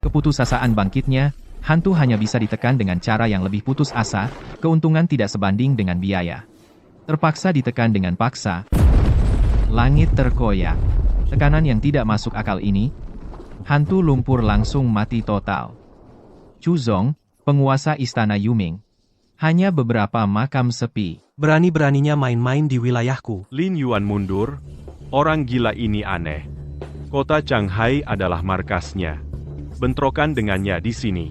keputusasaan bangkitnya, hantu hanya bisa ditekan dengan cara yang lebih putus asa, keuntungan tidak sebanding dengan biaya. Terpaksa ditekan dengan paksa. Langit terkoyak. Tekanan yang tidak masuk akal ini, hantu lumpur langsung mati total. Chu Zong, penguasa istana Yuming. Hanya beberapa makam sepi. Berani-beraninya main-main di wilayahku. Lin Yuan mundur. Orang gila ini aneh. Kota Changhai adalah markasnya. Bentrokan dengannya di sini.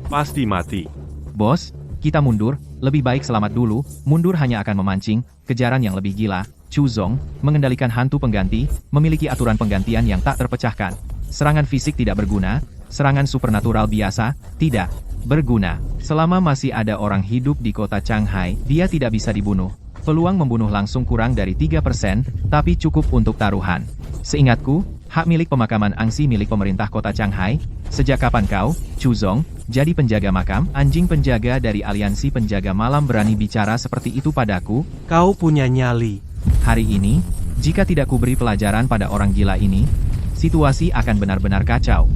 Pasti mati. Bos, kita mundur, lebih baik selamat dulu, mundur hanya akan memancing kejaran yang lebih gila. Chu Zong, mengendalikan hantu pengganti, memiliki aturan penggantian yang tak terpecahkan. Serangan fisik tidak berguna, serangan supernatural biasa, tidak berguna. Selama masih ada orang hidup di kota Changhai, dia tidak bisa dibunuh. Peluang membunuh langsung kurang dari 3%, tapi cukup untuk taruhan. Seingatku, hak milik pemakaman angsi milik pemerintah kota Changhai. Sejak kapan kau, Chu Zong, jadi penjaga makam? Anjing penjaga dari aliansi penjaga malam berani bicara seperti itu padaku? Kau punya nyali. Hari ini, jika tidak kuberi pelajaran pada orang gila ini, situasi akan benar-benar kacau.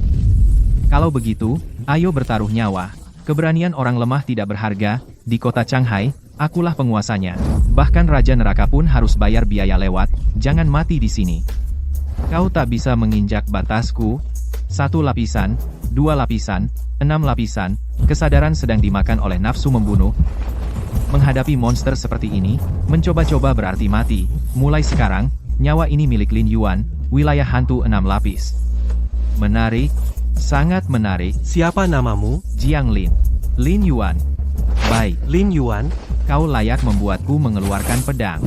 Kalau begitu, ayo bertaruh nyawa. Keberanian orang lemah tidak berharga, di kota Changhai, akulah penguasanya. Bahkan Raja Neraka pun harus bayar biaya lewat, jangan mati di sini. Kau tak bisa menginjak batasku. 1 lapisan, 2 lapisan, 6 lapisan, kesadaran sedang dimakan oleh nafsu membunuh. Menghadapi monster seperti ini, mencoba-coba berarti mati. Mulai sekarang, nyawa ini milik Lin Yuan, wilayah hantu 6 lapis. Menarik, sangat menarik. Siapa namamu? Jiang Lin. Lin Yuan. Baik, Lin Yuan. kau layak membuatku mengeluarkan pedang.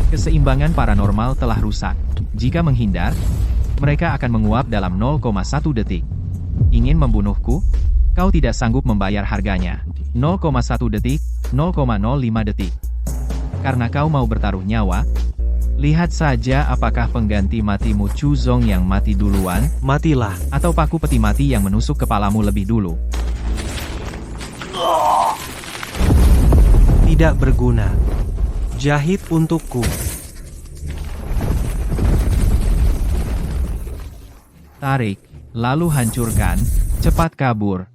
Keseimbangan paranormal telah rusak. Jika menghindar, mereka akan menguap dalam 0,1 detik. Ingin membunuhku? Kau tidak sanggup membayar harganya. 0,1 detik, 0,05 detik. Karena kau mau bertaruh nyawa, lihat saja apakah pengganti matimu Chu Zong yang mati duluan, Matilah. atau paku peti mati yang menusuk kepalamu lebih dulu. Tidak berguna. Jahit untukku. Tarik, lalu hancurkan, cepat kabur.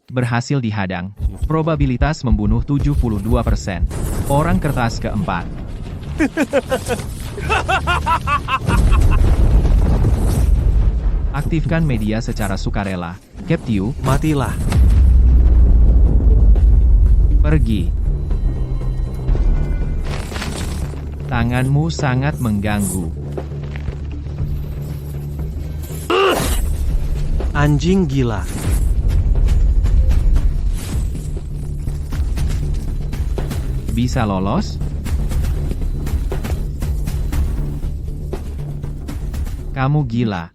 Berhasil dihadang. Probabilitas membunuh 72%. Orang kertas keempat. Aktifkan media secara sukarela. Keptiu, Matilah. pergi. Tanganmu sangat mengganggu. Anjing gila. Bisa lolos? Kamu gila.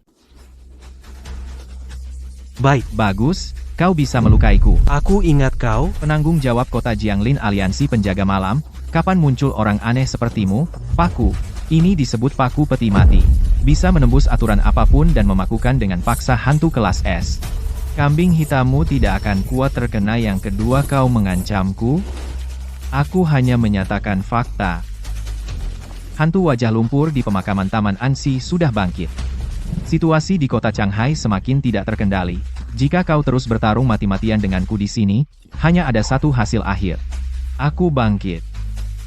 Baik. Bagus, kau bisa melukaiku. Aku ingat kau. Penanggung jawab kota Jianglin Aliansi Penjaga Malam, kapan muncul orang aneh sepertimu? Paku. Ini disebut paku peti mati. Bisa menembus aturan apapun dan memakukan dengan paksa hantu kelas S. Kambing hitammu tidak akan kuat terkena yang kedua kau mengancamku. Aku hanya menyatakan fakta. Hantu wajah lumpur di pemakaman Taman Ansi sudah bangkit. Situasi di kota Changhai semakin tidak terkendali. Jika kau terus bertarung mati-matian denganku di sini, hanya ada satu hasil akhir. Aku bangkit.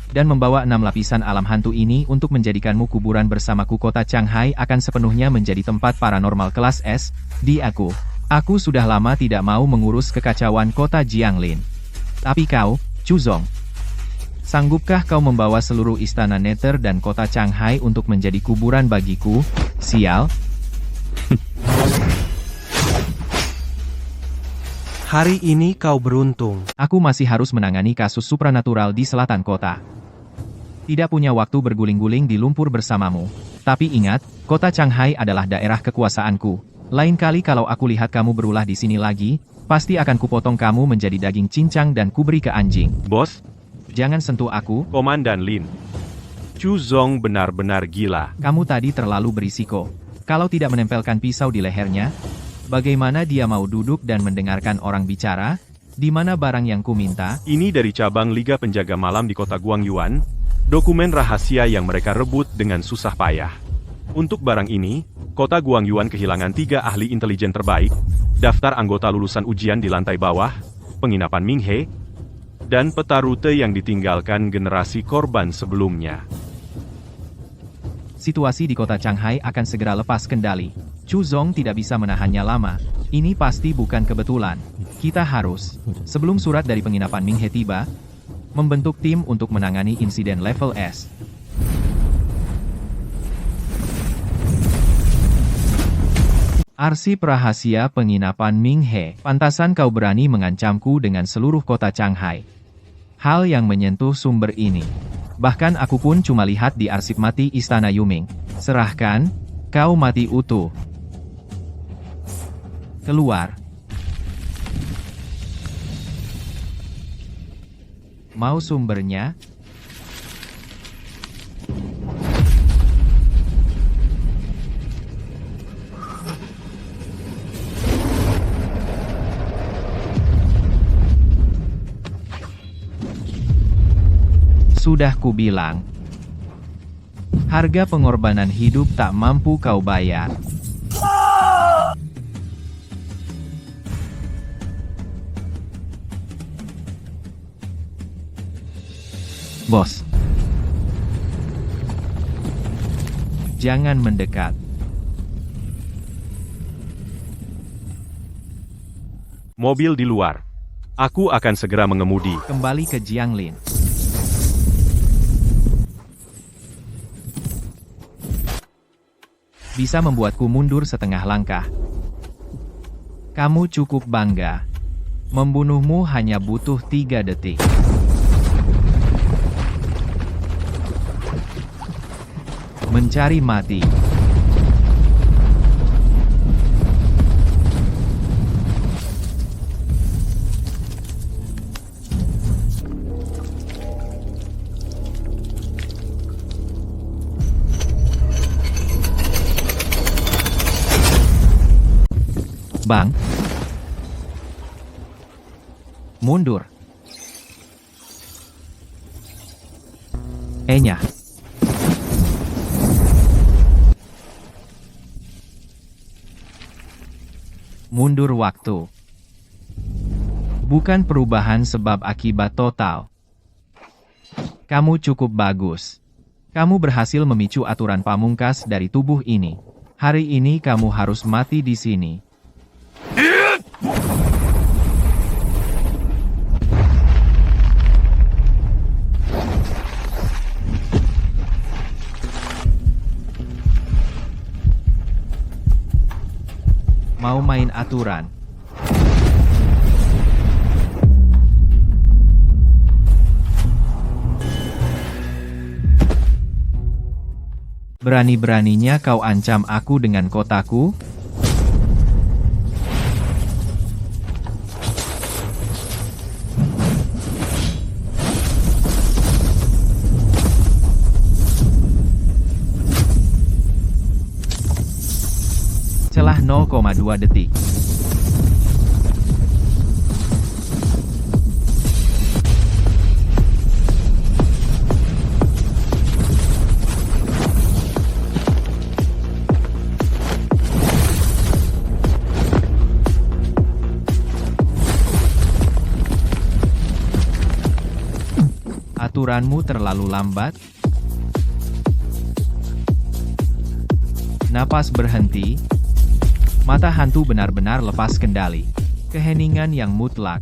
Dan membawa 6 lapisan alam hantu ini untuk menjadikanmu kuburan bersamaku. Kota Changhai akan sepenuhnya menjadi tempat paranormal kelas S, di aku. Aku sudah lama tidak mau mengurus kekacauan kota Jianglin. Tapi kau, Chu Zong, sanggupkah kau membawa seluruh istana Nether dan kota Changhai untuk menjadi kuburan bagiku? Sial. Hari ini kau beruntung. Aku masih harus menangani kasus supranatural di selatan kota. Tidak punya waktu berguling-guling di lumpur bersamamu. Tapi ingat, kota Changhai adalah daerah kekuasaanku. Lain kali kalau aku lihat kamu berulah di sini lagi, pasti akan kupotong kamu menjadi daging cincang dan kuberi ke anjing. Bos, Jangan sentuh aku. Komandan Lin. Chu Zong benar-benar gila. Kamu tadi terlalu berisiko. Kalau tidak menempelkan pisau di lehernya, bagaimana dia mau duduk dan mendengarkan orang bicara? Di mana barang yang kuminta? Ini dari cabang Liga Penjaga Malam di kota Guangyuan. Dokumen rahasia yang mereka rebut dengan susah payah. Untuk barang ini, kota Guangyuan kehilangan 3 ahli intelijen terbaik, daftar anggota lulusan ujian di lantai bawah, penginapan Minghe, dan peta rute yang ditinggalkan generasi korban sebelumnya. Situasi di kota Shanghai akan segera lepas kendali. Chu Zong tidak bisa menahannya lama. Ini pasti bukan kebetulan. Kita harus, sebelum surat dari penginapan Minghe tiba, membentuk tim untuk menangani insiden level S. Arsip rahasia penginapan Minghe. Pantasan kau berani mengancamku dengan seluruh kota Shanghai. Hal yang menyentuh sumber ini. Bahkan aku pun cuma lihat di arsip mati Istana Yuming. Serahkan, kau mati utuh. Keluar. Mau sumbernya? Sudah kubilang. Harga pengorbanan hidup tak mampu kau bayar. Bos. Jangan mendekat. Mobil di luar. Aku akan segera mengemudi. Kembali ke Jianglin. Bisa membuatku mundur setengah langkah. Kamu cukup bangga. Membunuhmu hanya butuh 3 detik. Mencari mati. Bang. Mundur. Enya. Mundur waktu. Bukan perubahan sebab akibat total. Kamu cukup bagus. Kamu berhasil memicu aturan pamungkas dari tubuh ini. Hari ini kamu harus mati di sini. Mau main aturan? Berani-beraninya kau ancam aku dengan kotaku? Celah 0,2 detik. Aturanmu terlalu lambat. Napas berhenti. Mata hantu benar-benar lepas kendali. Keheningan yang mutlak.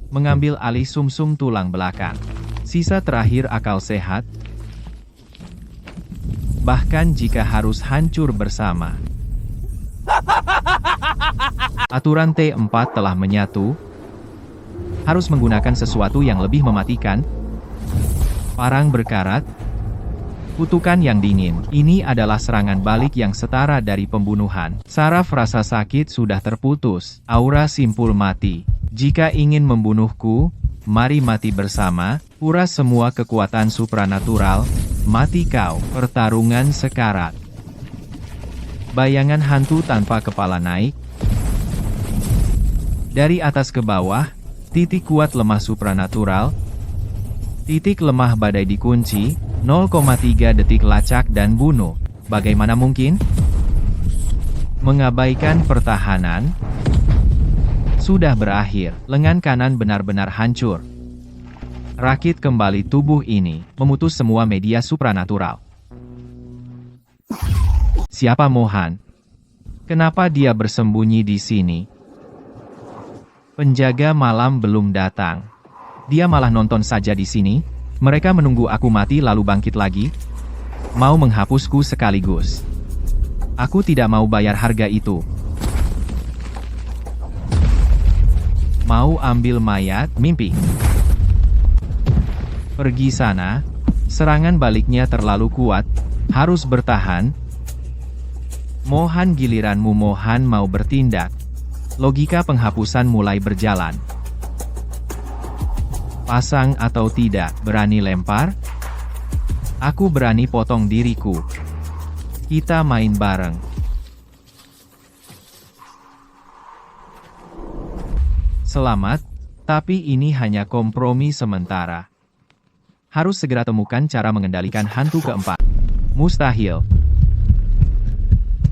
Mengambil alih sumsum tulang belakang. Sisa terakhir akal sehat. Bahkan jika harus hancur bersama. Aturan T4 telah menyatu. Harus menggunakan sesuatu yang lebih mematikan. Parang berkarat. Kutukan yang dingin. Ini adalah serangan balik yang setara dari pembunuhan. Saraf rasa sakit sudah terputus. Aura simpul mati. Jika ingin membunuhku, mari mati bersama. Kuras semua kekuatan supranatural. Mati kau. Pertarungan sekarat. Bayangan hantu tanpa kepala naik. Dari atas ke bawah, titik kuat lemah supranatural. Titik lemah badai dikunci. 0,3 detik lacak dan bunuh. Bagaimana mungkin? Mengabaikan pertahanan. Sudah berakhir, lengan kanan benar-benar hancur. Rakit kembali tubuh ini, memutus semua media supranatural. Siapa Mohan? Kenapa dia bersembunyi di sini? Penjaga malam belum datang. Dia malah nonton saja di sini. Mereka menunggu aku mati lalu bangkit lagi. Mau menghapusku sekaligus. Aku tidak mau bayar harga itu. Mau ambil mayat, mimpi. Pergi sana. Serangan baliknya terlalu kuat. Harus bertahan. Mohan, giliranmu. Mohan mau bertindak. Logika penghapusan mulai berjalan. Pasang atau tidak, berani lempar? Aku berani potong diriku. Kita main bareng. Selamat, tapi ini hanya kompromi sementara. Harus segera temukan cara mengendalikan hantu keempat. Mustahil.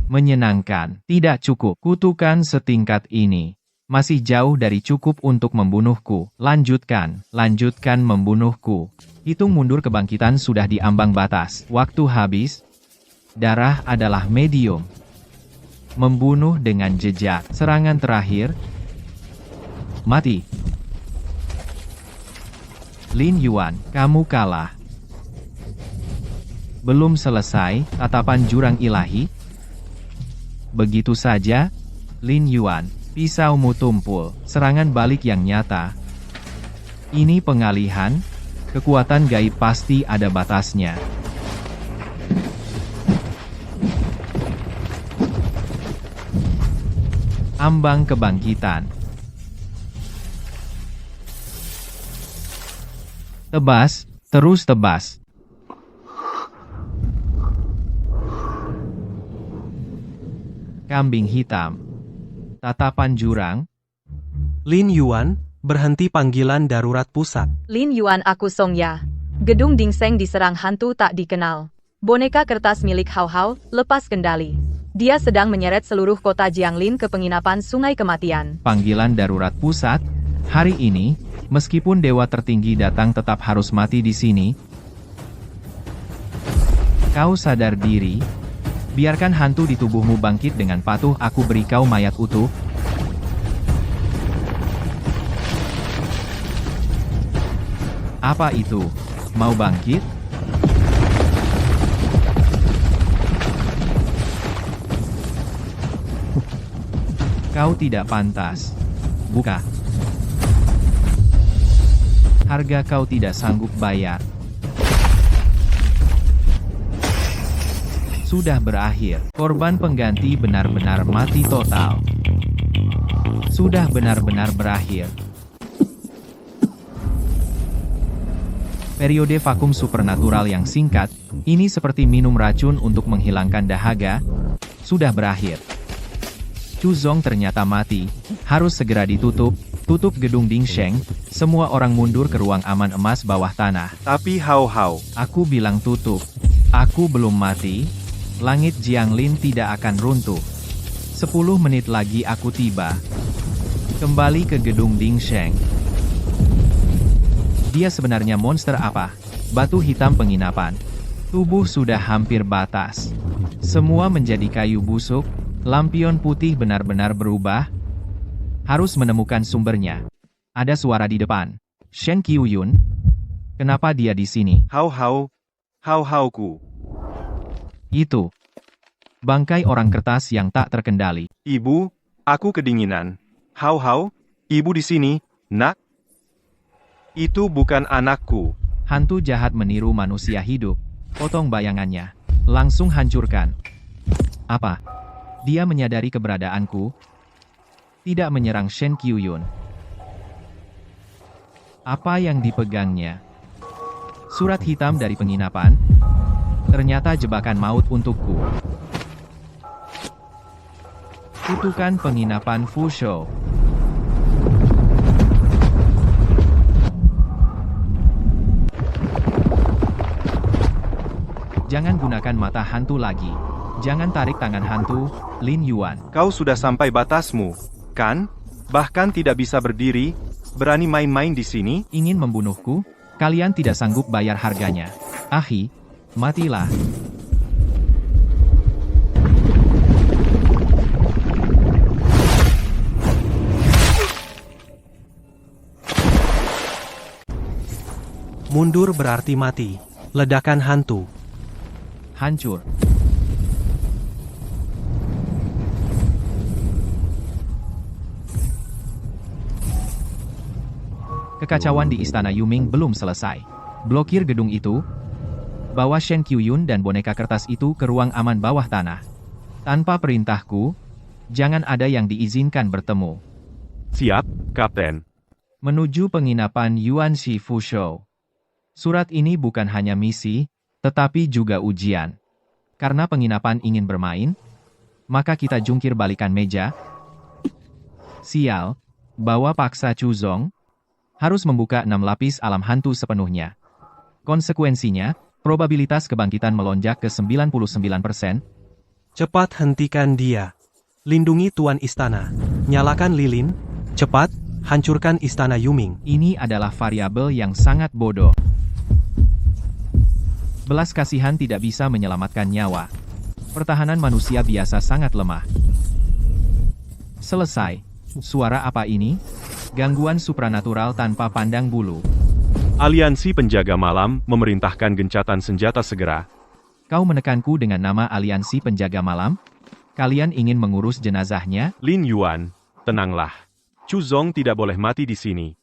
Menyenangkan. Tidak cukup. Kutukan setingkat ini. Masih jauh dari cukup untuk membunuhku. Lanjutkan. Lanjutkan membunuhku. Hitung mundur kebangkitan sudah di ambang batas. Waktu habis. Darah adalah medium. Membunuh dengan jejak. Serangan terakhir. Mati. Lin Yuan, kamu kalah. Belum selesai, tatapan jurang ilahi. Begitu saja, Lin Yuan, pisaumu tumpul, serangan balik yang nyata. Ini pengalihan, kekuatan gaib pasti ada batasnya. Ambang kebangkitan. Tebas, terus tebas. Kambing hitam. Tatapan jurang. Lin Yuan, berhenti panggilan darurat pusat. Lin Yuan, aku Song Ya. Gedung Dingseng diserang hantu tak dikenal. Boneka kertas milik Hao Hao lepas kendali. Dia sedang menyeret seluruh kota Jianglin ke penginapan Sungai Kematian. Panggilan darurat pusat. Hari ini, meskipun dewa tertinggi datang tetap harus mati di sini. Kau sadar diri? Biarkan hantu di tubuhmu bangkit dengan patuh, aku beri kau mayat utuh. Apa itu? Mau bangkit? Kau tidak pantas. Buka. Harga kau tidak sanggup bayar. Sudah berakhir. Korban pengganti benar-benar mati total. Sudah benar-benar berakhir. Periode vakum supernatural yang singkat, ini seperti minum racun untuk menghilangkan dahaga, sudah berakhir. Chu Zong ternyata mati, harus segera ditutup. Tutup gedung Dingsheng, semua orang mundur ke ruang aman emas bawah tanah. Tapi Hao Hao, Aku bilang tutup. Aku belum mati. Langit Jianglin tidak akan runtuh. 10 menit lagi aku tiba. Kembali ke gedung Dingsheng. Dia sebenarnya monster apa? Batu hitam penginapan. Tubuh sudah hampir batas. Semua menjadi kayu busuk. Lampion putih benar-benar berubah. Harus menemukan sumbernya. Ada suara di depan. Shen Qiuyun. Kenapa dia di sini? Hao Hao, Hao Haoku. Itu. Bangkai orang kertas yang tak terkendali. Ibu, aku kedinginan. Hao Hao, ibu di sini, nak. Itu bukan anakku. Hantu jahat meniru manusia hidup. Potong bayangannya. Langsung hancurkan. Apa? Dia menyadari keberadaanku. Tidak menyerang Shen Qiuyun. Apa yang dipegangnya? Surat hitam dari penginapan. Ternyata jebakan maut untukku. Kutukan penginapan Fusho. Jangan gunakan mata hantu lagi. Jangan tarik tangan hantu, Lin Yuan. Kau sudah sampai batasmu, kan? Bahkan tidak bisa berdiri, berani main-main di sini? Ingin membunuhku? Kalian tidak sanggup bayar harganya. Ahi, matilah. Mundur berarti mati. Ledakan hantu. Hancur. Kekacauan di Istana Yuming belum selesai. Blokir gedung itu. Bawa Shen Qiuyun dan boneka kertas itu ke ruang aman bawah tanah. Tanpa perintahku, jangan ada yang diizinkan bertemu. Siap, Kapten. Menuju penginapan Yuan Shi Fushou. Surat ini bukan hanya misi, tetapi juga ujian. Karena penginapan ingin bermain, maka kita jungkir balikan meja. Sial, bawa paksa Chuzong, harus membuka 6 lapis alam hantu sepenuhnya. Konsekuensinya, probabilitas kebangkitan melonjak ke 99%. Cepat hentikan dia. Lindungi Tuan Istana. Nyalakan lilin. Cepat, hancurkan Istana Yuming. Ini adalah variabel yang sangat bodoh. Belas kasihan tidak bisa menyelamatkan nyawa. Pertahanan manusia biasa sangat lemah. Selesai. Suara apa ini? Gangguan supranatural tanpa pandang bulu. Aliansi Penjaga Malam memerintahkan gencatan senjata segera. Kau menekanku dengan nama Aliansi Penjaga Malam? Kalian ingin mengurus jenazahnya? Lin Yuan, tenanglah. Chuzong tidak boleh mati di sini.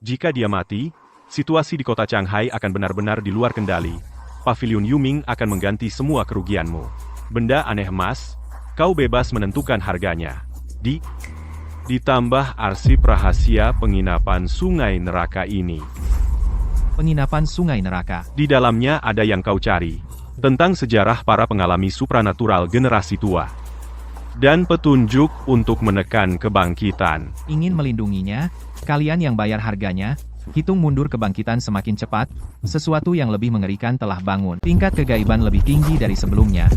Jika dia mati, situasi di kota Shanghai akan benar-benar di luar kendali. Pavilion Yuming akan mengganti semua kerugianmu. Benda aneh emas, kau bebas menentukan harganya. Ditambah arsip rahasia penginapan Sungai Neraka ini. Penginapan Sungai Neraka. Di dalamnya ada yang kau cari. Tentang sejarah para pengalami supranatural generasi tua. Dan petunjuk untuk menekan kebangkitan. Ingin melindunginya? Kalian yang bayar harganya? Hitung mundur kebangkitan semakin cepat, sesuatu yang lebih mengerikan telah bangun. Tingkat kegaiban lebih tinggi dari sebelumnya.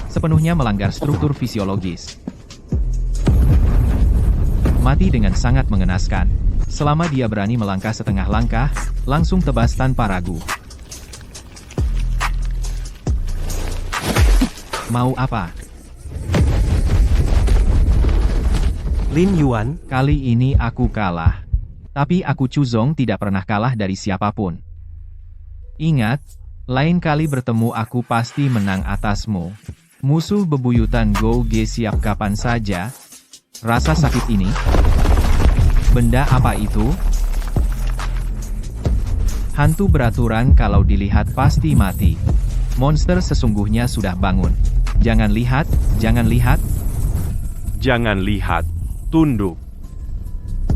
Sepenuhnya melanggar struktur fisiologis. Mati dengan sangat mengenaskan. Selama dia berani melangkah setengah langkah, langsung tebas tanpa ragu. Mau apa? Lin Yuan, Kali ini aku kalah. Tapi aku Chuzong tidak pernah kalah dari siapapun. Ingat, lain kali bertemu aku pasti menang atasmu. Musuh bebuyutan Go Ge siap kapan saja. Rasa sakit ini? Benda apa itu? Hantu beraturan kalau dilihat pasti mati. Monster sesungguhnya sudah bangun. Jangan lihat, jangan lihat. Jangan lihat, tunduk.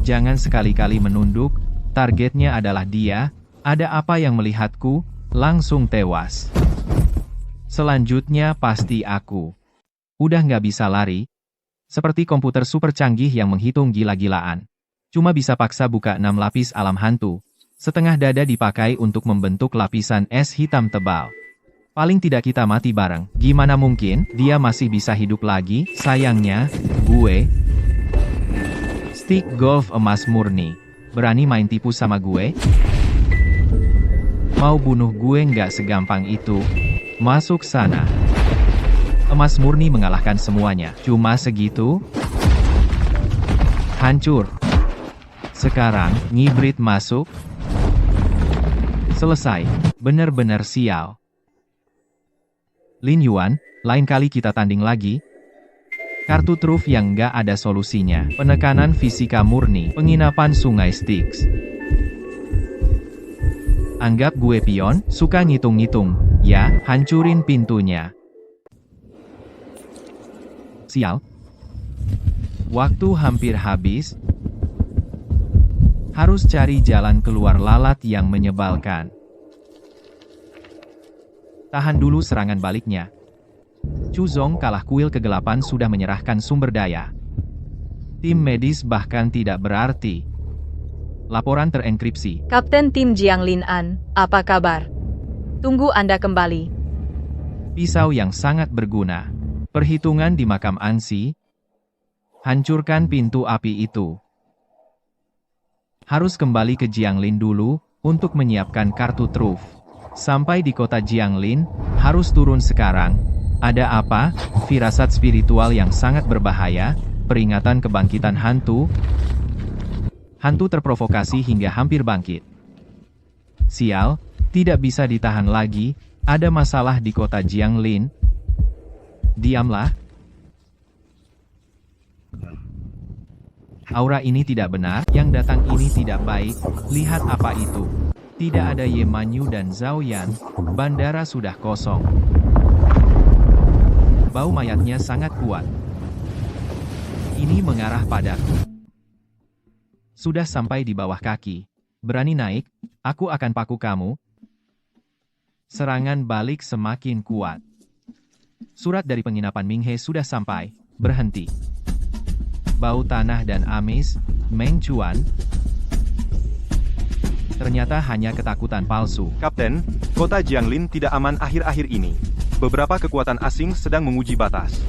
Jangan sekali-kali menunduk, targetnya adalah dia. Ada apa yang melihatku, langsung tewas. Selanjutnya pasti aku. Udah nggak bisa lari. Seperti komputer super canggih yang menghitung gila-gilaan. Cuma bisa paksa buka 6 lapis alam hantu. Setengah dada dipakai untuk membentuk lapisan es hitam tebal. Paling tidak kita mati bareng. Gimana mungkin dia masih bisa hidup lagi? Sayangnya, gue. Stick golf emas murni. Berani main tipu sama gue? Mau bunuh gue nggak segampang itu. Masuk sana. Emas murni mengalahkan semuanya. Cuma segitu? Hancur. Sekarang, ngibrit masuk. Selesai. Bener-bener sial. Lin Yuan, lain kali kita tanding lagi. Kartu truf yang nggak ada solusinya. Penekanan fisika murni. Penginapan Sungai Styx. Anggap gue pion, suka ngitung-ngitung. Ya, hancurin pintunya. Sial. Waktu hampir habis. Harus cari jalan keluar lalat yang menyebalkan. Tahan dulu serangan baliknya. Chuzong kalah kuil kegelapan sudah menyerahkan sumber daya. Tim medis bahkan tidak berarti. Laporan terenkripsi. Kapten Tim Jianglin An, apa kabar? Tunggu Anda kembali. Pisau yang sangat berguna. Perhitungan di makam Ansi. Hancurkan pintu api itu. Harus kembali ke Jianglin dulu, untuk menyiapkan kartu truf. Sampai di kota Jianglin, harus turun sekarang. Ada apa? Firasat spiritual yang sangat berbahaya, peringatan kebangkitan hantu. Hantu terprovokasi hingga hampir bangkit. Sial, tidak bisa ditahan lagi, ada masalah di kota Jianglin. Diamlah. Aura ini tidak benar, yang datang ini tidak baik, lihat apa itu. Tidak ada Ye Manyu dan Zhao Yan, bandara sudah kosong. Bau mayatnya sangat kuat. Ini mengarah padaku. Sudah sampai di bawah kaki. Berani naik, aku akan paku kamu. Serangan balik semakin kuat. Surat dari penginapan Minghe sudah sampai, berhenti. Bau tanah dan amis, Meng Chuan. Ternyata hanya ketakutan palsu. Kapten, kota Jianglin tidak aman akhir-akhir ini. Beberapa kekuatan asing sedang menguji batas.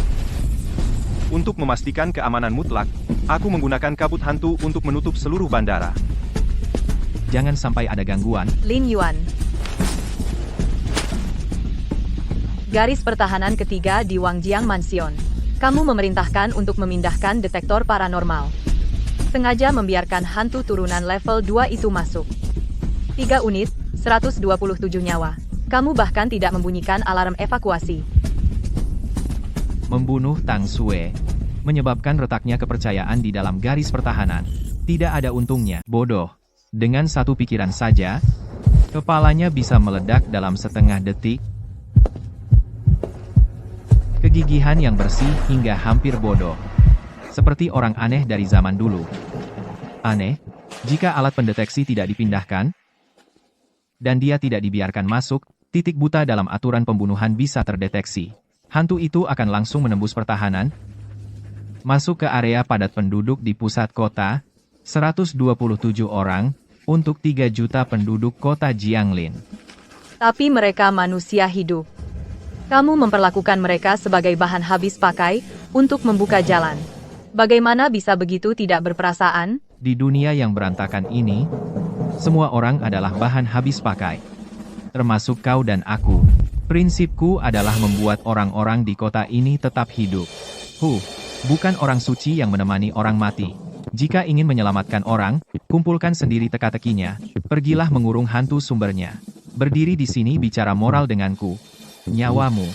Untuk memastikan keamanan mutlak, aku menggunakan kabut hantu untuk menutup seluruh bandara. Jangan sampai ada gangguan. Lin Yuan. Garis pertahanan ketiga di Wangjiang Mansion. Kamu memerintahkan untuk memindahkan detektor paranormal. Sengaja membiarkan hantu turunan level 2 itu masuk. 3 unit, 127 nyawa. Kamu bahkan tidak membunyikan alarm evakuasi. Membunuh Tang Sue. Menyebabkan retaknya kepercayaan di dalam garis pertahanan. Tidak ada untungnya. Bodoh. Dengan satu pikiran saja, kepalanya bisa meledak dalam setengah detik. Kegigihan yang bersih hingga hampir bodoh. Seperti orang aneh dari zaman dulu. Aneh, jika alat pendeteksi tidak dipindahkan, dan dia tidak dibiarkan masuk, titik buta dalam aturan pembunuhan bisa terdeteksi. Hantu itu akan langsung menembus pertahanan, masuk ke area padat penduduk di pusat kota, 127 orang, untuk 3 juta penduduk kota Jianglin. Tapi mereka manusia hidup. Kamu memperlakukan mereka sebagai bahan habis pakai, untuk membuka jalan. Bagaimana bisa begitu tidak berperasaan? Di dunia yang berantakan ini, semua orang adalah bahan habis pakai. Termasuk kau dan aku. Prinsipku adalah membuat orang-orang di kota ini tetap hidup. Bukan orang suci yang menemani orang mati. Jika ingin menyelamatkan orang, kumpulkan sendiri teka-tekinya. Pergilah mengurung hantu sumbernya. Berdiri di sini bicara moral denganku. Nyawamu.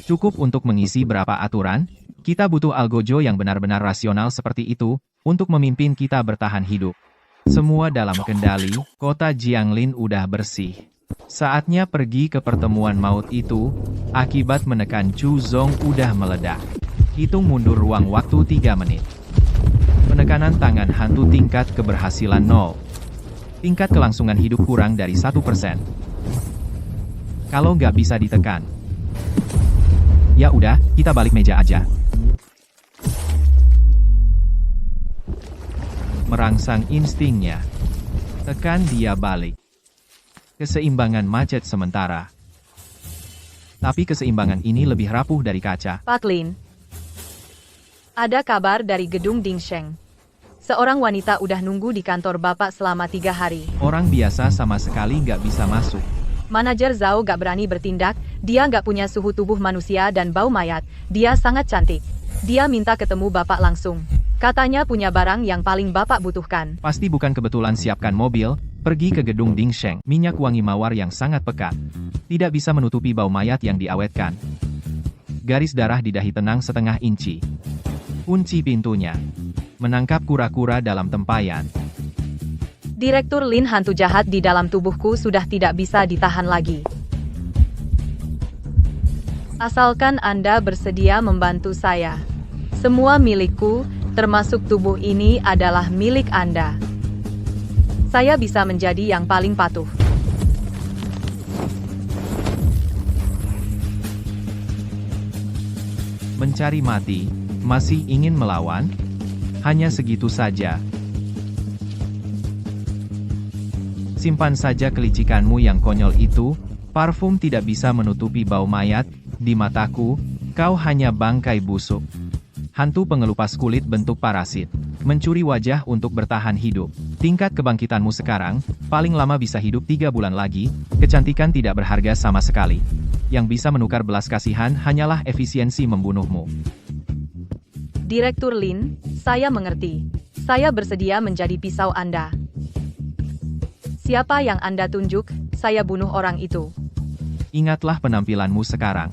Cukup untuk mengisi berapa aturan? Kita butuh algojo yang benar-benar rasional seperti itu, untuk memimpin kita bertahan hidup. Semua dalam kendali, kota Jianglin udah bersih. Saatnya pergi ke pertemuan maut itu, akibat menekan Chu Zong udah meledak. Hitung mundur ruang waktu 3 menit. Penekanan tangan hantu tingkat keberhasilan 0. Tingkat kelangsungan hidup kurang dari 1%. Kalau nggak bisa ditekan, ya udah, kita balik meja aja. Merangsang instingnya. Tekan dia balik. Keseimbangan macet sementara. Tapi keseimbangan ini lebih rapuh dari kaca. Pak Lin. Ada kabar dari gedung Dingsheng. Seorang wanita udah nunggu di kantor Bapak selama 3 hari. Orang biasa sama sekali nggak bisa masuk. Manajer Zhao gak berani bertindak, dia gak punya suhu tubuh manusia dan bau mayat, dia sangat cantik. Dia minta ketemu Bapak langsung. Katanya punya barang yang paling Bapak butuhkan. Pasti bukan kebetulan siapkan mobil, pergi ke gedung Dingsheng. Minyak wangi mawar yang sangat pekat. Tidak bisa menutupi bau mayat yang diawetkan. Garis darah di dahi tenang setengah inci. Kunci pintunya. Menangkap kura-kura dalam tempayan. Direktur Lin, hantu jahat di dalam tubuhku sudah tidak bisa ditahan lagi. Asalkan Anda bersedia membantu saya. Semua milikku, termasuk tubuh ini adalah milik Anda. Saya bisa menjadi yang paling patuh. Mencari mati, masih ingin melawan? Hanya segitu saja. Simpan saja kelicikanmu yang konyol itu, parfum tidak bisa menutupi bau mayat, di mataku, kau hanya bangkai busuk. Hantu pengelupas kulit bentuk parasit. Mencuri wajah untuk bertahan hidup. Tingkat kebangkitanmu sekarang, paling lama bisa hidup 3 bulan lagi, kecantikan tidak berharga sama sekali. Yang bisa menukar belas kasihan hanyalah efisiensi membunuhmu. Direktur Lin, saya mengerti. Saya bersedia menjadi pisau Anda. Siapa yang Anda tunjuk, saya bunuh orang itu. Ingatlah penampilanmu sekarang.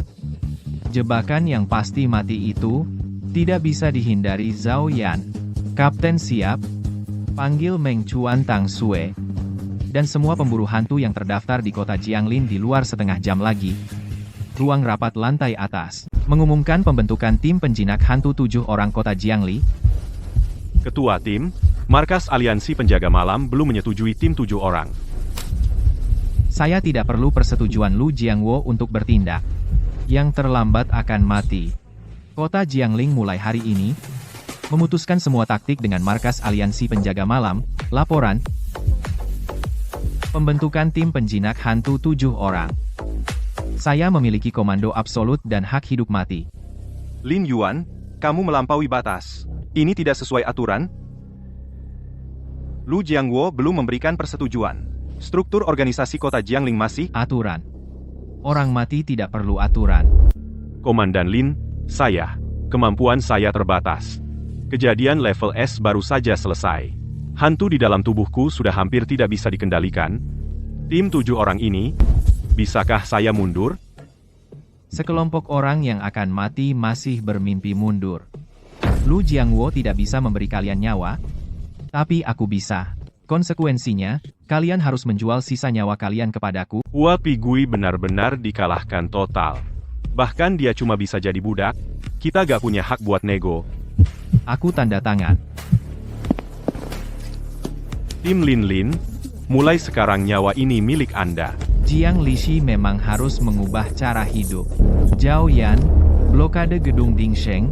Jebakan yang pasti mati itu, tidak bisa dihindari. Zhao Yan. Kapten siap. Panggil Meng Chuan Tang Sue. Dan semua pemburu hantu yang terdaftar di kota Jianglin di luar setengah jam lagi. Ruang rapat lantai atas. Mengumumkan pembentukan tim penjinak hantu 7 orang kota Jiangli. Ketua tim, Markas Aliansi Penjaga Malam belum menyetujui tim 7 orang. Saya tidak perlu persetujuan Lu Jiangwo untuk bertindak. Yang terlambat akan mati. Kota Jiangling mulai hari ini, memutuskan semua taktik dengan Markas Aliansi Penjaga Malam. Laporan. Pembentukan tim penjinak hantu 7 orang. Saya memiliki komando absolut dan hak hidup mati. Lin Yuan, kamu melampaui batas. Ini tidak sesuai aturan. Lu Jiangwo belum memberikan persetujuan. Struktur organisasi kota Jiangling masih Aturan. Orang mati tidak perlu aturan. Komandan Lin, kemampuan saya terbatas. Kejadian level S baru saja selesai. Hantu di dalam tubuhku sudah hampir tidak bisa dikendalikan. Tim 7 orang ini, bisakah saya mundur? Sekelompok orang yang akan mati masih bermimpi mundur. Lu Jiangwo tidak bisa memberi kalian nyawa, tapi aku bisa. Konsekuensinya, kalian harus menjual sisa nyawa kalian kepadaku. Hua Pigui benar-benar dikalahkan total. Bahkan dia cuma bisa jadi budak, kita gak punya hak buat nego. Aku tanda tangan. Tim Lin, mulai sekarang nyawa ini milik Anda. Jiang Lishi memang harus mengubah cara hidup. Zhao Yan, blokade gedung Dingsheng.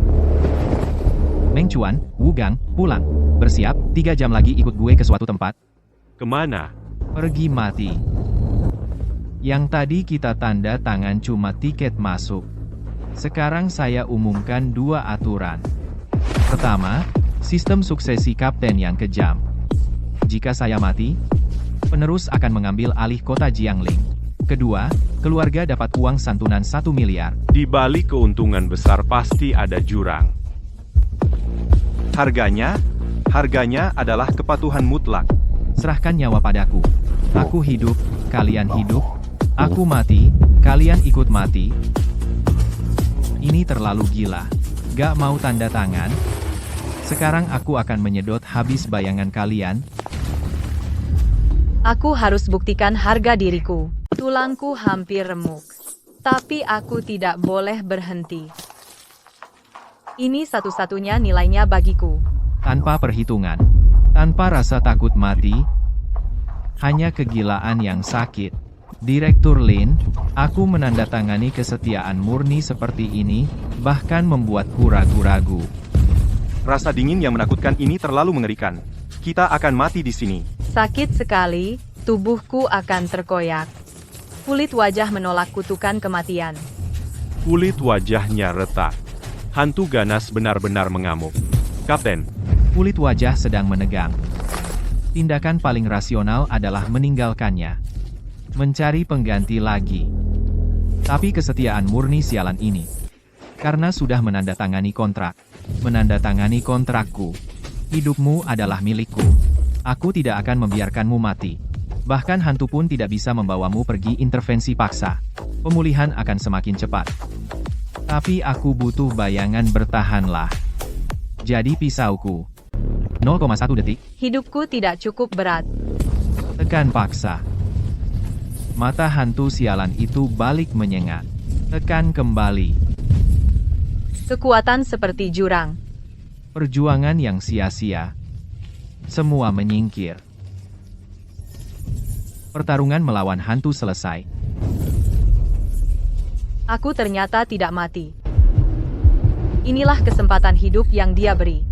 Meng Chuan, Wu Gang, pulang. Bersiap, 3 jam lagi ikut gue ke suatu tempat. Kemana? Pergi mati. Yang tadi kita tanda tangan cuma tiket masuk. Sekarang saya umumkan 2 aturan. Pertama, sistem suksesi kapten yang kejam. Jika saya mati, penerus akan mengambil alih kota Jiangling. Kedua, keluarga dapat uang santunan 1 miliar. Di balik keuntungan besar pasti ada jurang. Harganya adalah kepatuhan mutlak. Serahkan nyawa padaku. Aku hidup, kalian hidup. Aku mati, kalian ikut mati. Ini terlalu gila. Gak mau tanda tangan? Sekarang aku akan menyedot habis bayangan kalian. Aku harus buktikan harga diriku. Tulangku hampir remuk. Tapi aku tidak boleh berhenti. Ini satu-satunya nilainya bagiku. Tanpa perhitungan. Tanpa rasa takut mati. Hanya kegilaan yang sakit. Direktur Lin, aku menandatangani kesetiaan murni seperti ini, bahkan membuatku ragu-ragu. Rasa dingin yang menakutkan ini terlalu mengerikan. Kita akan mati di sini. Sakit sekali, tubuhku akan terkoyak. Kulit wajah menolak kutukan kematian. Kulit wajahnya retak. Hantu ganas benar-benar mengamuk. Kapten, Kulit wajah sedang menegang. Tindakan paling rasional adalah meninggalkannya. Mencari pengganti lagi. Tapi kesetiaan murni sialan ini. Karena sudah menandatangani kontrak. Menandatangani kontrakku. Hidupmu adalah milikku. Aku tidak akan membiarkanmu mati. Bahkan hantu pun tidak bisa membawamu pergi intervensi paksa. Pemulihan akan semakin cepat. Tapi aku butuh bayangan bertahanlah. Jadi pisauku. 0,1 detik. Hidupku tidak cukup berat. Tekan paksa. Mata hantu sialan itu balik menyengat. Tekan kembali. Kekuatan seperti jurang. Perjuangan yang sia-sia. Semua menyingkir. Pertarungan melawan hantu selesai. Aku ternyata tidak mati. Inilah kesempatan hidup yang dia beri.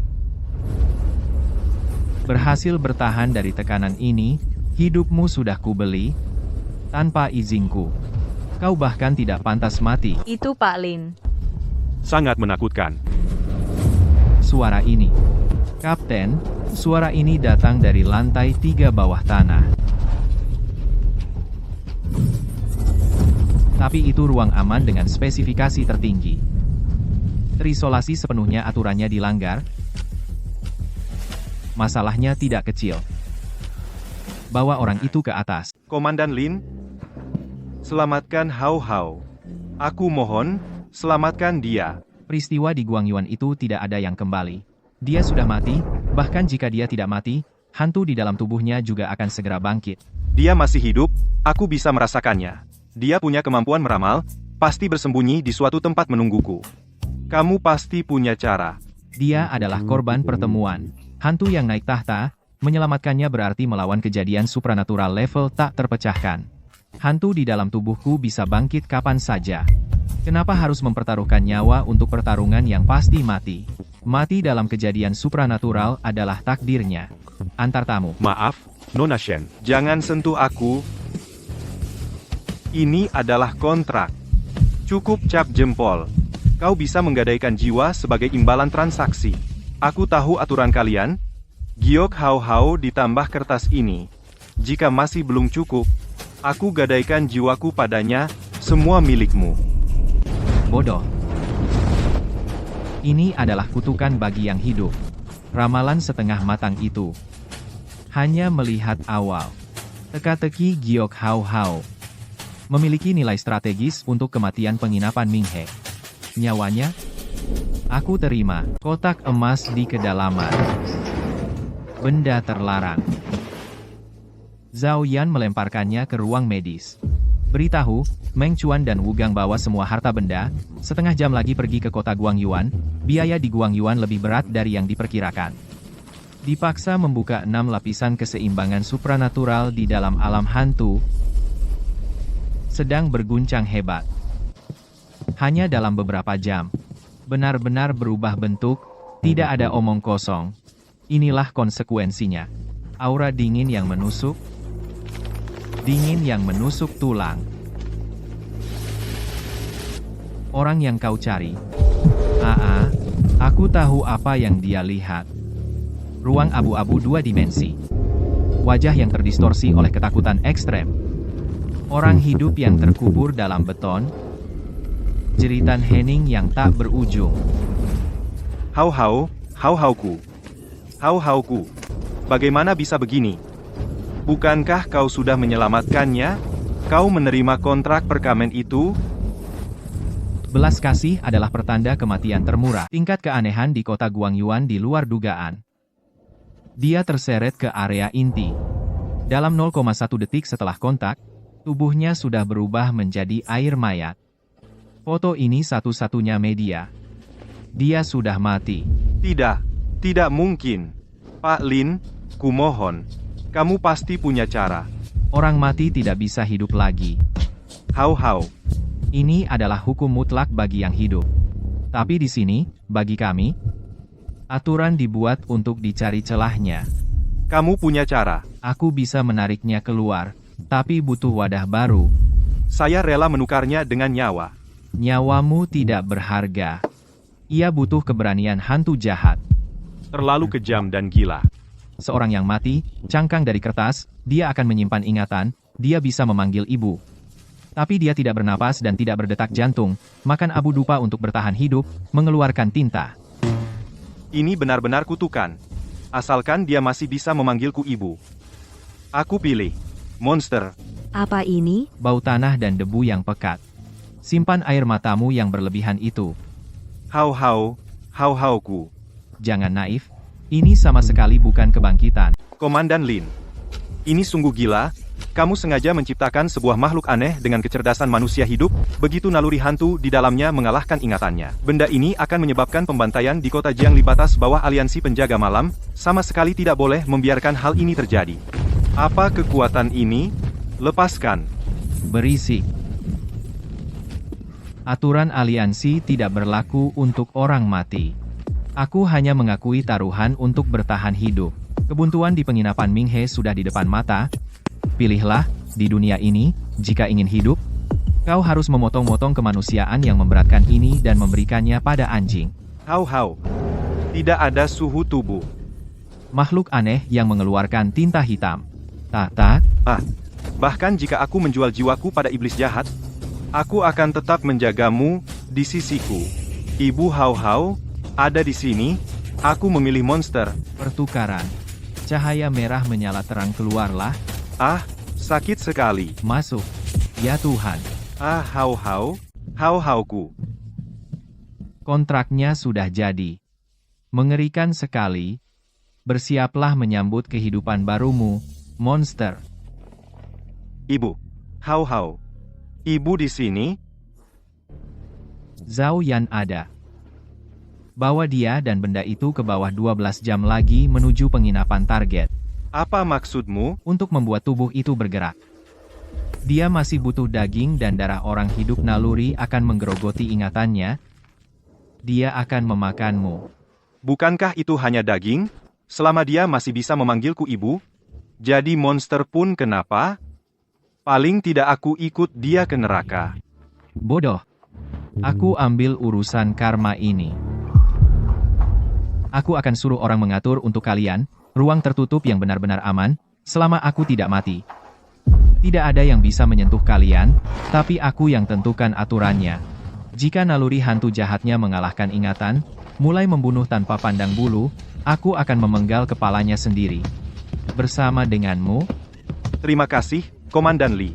Berhasil bertahan dari tekanan ini, Hidupmu sudah kubeli, tanpa izinku. Kau bahkan tidak pantas mati. Itu Pak Lin. Sangat menakutkan. Suara ini. Kapten, suara ini datang dari lantai 3 bawah tanah. Tapi itu ruang aman dengan spesifikasi tertinggi. Terisolasi sepenuhnya, aturannya dilanggar. Masalahnya tidak kecil. Bawa orang itu ke atas. Komandan Lin, selamatkan Hao Hao. Aku mohon, selamatkan dia. Peristiwa di Guangyuan itu tidak ada yang kembali. Dia sudah mati, bahkan jika dia tidak mati, hantu di dalam tubuhnya juga akan segera bangkit. Dia masih hidup, aku bisa merasakannya. Dia punya kemampuan meramal, pasti bersembunyi di suatu tempat menungguku. Kamu pasti punya cara. Dia adalah korban pertemuan. Hantu yang naik tahta, menyelamatkannya berarti melawan kejadian supranatural level tak terpecahkan. Hantu di dalam tubuhku bisa bangkit kapan saja. Kenapa harus mempertaruhkan nyawa untuk pertarungan yang pasti mati? Mati dalam kejadian supranatural adalah takdirnya. Antar tamu. Maaf, Nona Shen. Jangan sentuh aku. Ini adalah kontrak. Cukup cap jempol. Kau bisa menggadaikan jiwa sebagai imbalan transaksi. Aku tahu aturan kalian. Giok Hao Hao ditambah kertas ini. Jika masih belum cukup, aku gadaikan jiwaku padanya, semua milikmu. Bodoh. Ini adalah kutukan bagi yang hidup. Ramalan setengah matang itu. Hanya melihat awal. Teka-teki Giok Hao Hao memiliki nilai strategis untuk kematian penginapan Minghe. Nyawanya? Aku terima. Kotak emas di kedalaman. Benda terlarang. Zhao Yan melemparkannya ke ruang medis. Beritahu, Meng Chuan dan Wu Gang bawa semua harta benda, setengah jam lagi pergi ke kota Guangyuan, biaya di Guangyuan lebih berat dari yang diperkirakan. Dipaksa membuka 6 lapisan keseimbangan supranatural di dalam alam hantu, sedang berguncang hebat. Hanya dalam beberapa jam, benar-benar berubah bentuk, tidak ada omong kosong. Inilah konsekuensinya. Aura dingin yang menusuk, dingin yang menusuk tulang. Orang yang kau cari. Aku tahu apa yang dia lihat. Ruang abu-abu 2 dimensi. Wajah yang terdistorsi oleh ketakutan ekstrem. Orang hidup yang terkubur dalam beton. Jeritan hening yang tak berujung. Hao Hao, Hao Haoku. Hao Haoku. Bagaimana bisa begini? Bukankah kau sudah menyelamatkannya? Kau menerima kontrak perkamen itu? Belas kasih adalah pertanda kematian termurah. Tingkat keanehan di kota Guangyuan di luar dugaan. Dia terseret ke area inti. Dalam 0,1 detik setelah kontak, tubuhnya sudah berubah menjadi air mayat. Foto ini satu-satunya media. Dia sudah mati. Tidak mungkin. Pak Lin, kumohon. Kamu pasti punya cara. Orang mati tidak bisa hidup lagi. Hao Hao. Ini adalah hukum mutlak bagi yang hidup. Tapi di sini, bagi kami, aturan dibuat untuk dicari celahnya. Kamu punya cara. Aku bisa menariknya keluar, tapi butuh wadah baru. Saya rela menukarnya dengan nyawa. Nyawamu tidak berharga. Ia butuh keberanian hantu jahat. Terlalu kejam dan gila. Seorang yang mati, cangkang dari kertas, dia akan menyimpan ingatan, dia bisa memanggil ibu. Tapi dia tidak bernapas dan tidak berdetak jantung, makan abu dupa untuk bertahan hidup, mengeluarkan tinta. Ini benar-benar kutukan. Asalkan dia masih bisa memanggilku ibu. Aku pilih. Monster. Apa ini? Bau tanah dan debu yang pekat. Simpan air matamu yang berlebihan itu. Hao Hao, Hao Haoku. Jangan naif. Ini sama sekali bukan kebangkitan. Komandan Lin. Ini sungguh gila. Kamu sengaja menciptakan sebuah makhluk aneh dengan kecerdasan manusia hidup, begitu naluri hantu di dalamnya mengalahkan ingatannya. Benda ini akan menyebabkan pembantaian di kota Jiangli batas bawah aliansi penjaga malam, sama sekali tidak boleh membiarkan hal ini terjadi. Apa kekuatan ini? Lepaskan. Berisik. Aturan aliansi tidak berlaku untuk orang mati. Aku hanya mengakui taruhan untuk bertahan hidup. Kebuntuan di penginapan Minghe sudah di depan mata, Pilihlah, di dunia ini, jika ingin hidup, kau harus memotong-motong kemanusiaan yang memberatkan ini dan memberikannya pada anjing. Hau-hau. Tidak ada suhu tubuh. Makhluk aneh yang mengeluarkan tinta hitam. Tak. Bahkan jika aku menjual jiwaku pada iblis jahat, aku akan tetap menjagamu di sisiku. Ibu Hau-hau, ada di sini, aku memilih monster. Pertukaran. Cahaya merah menyala terang keluarlah. Sakit sekali. Masuk. Ya Tuhan. Hau-hau, hau-hauku. Kontraknya sudah jadi. Mengerikan sekali. Bersiaplah menyambut kehidupan barumu, monster. Ibu. Hau-hau. Ibu di sini? Zhao Yan ada. Bawa dia dan benda itu ke bawah 12 jam lagi menuju penginapan target. Apa maksudmu? Untuk membuat tubuh itu bergerak. Dia masih butuh daging dan darah orang hidup. Naluri akan menggerogoti ingatannya. Dia akan memakanmu. Bukankah itu hanya daging? Selama dia masih bisa memanggilku ibu? Jadi monster pun kenapa? Paling tidak aku ikut dia ke neraka. Bodoh. Aku ambil urusan karma ini. Aku akan suruh orang mengatur untuk kalian, ruang tertutup yang benar-benar aman, selama aku tidak mati. Tidak ada yang bisa menyentuh kalian, tapi aku yang tentukan aturannya. Jika naluri hantu jahatnya mengalahkan ingatan, mulai membunuh tanpa pandang bulu, aku akan memenggal kepalanya sendiri. Bersama denganmu. Terima kasih, Komandan Lee.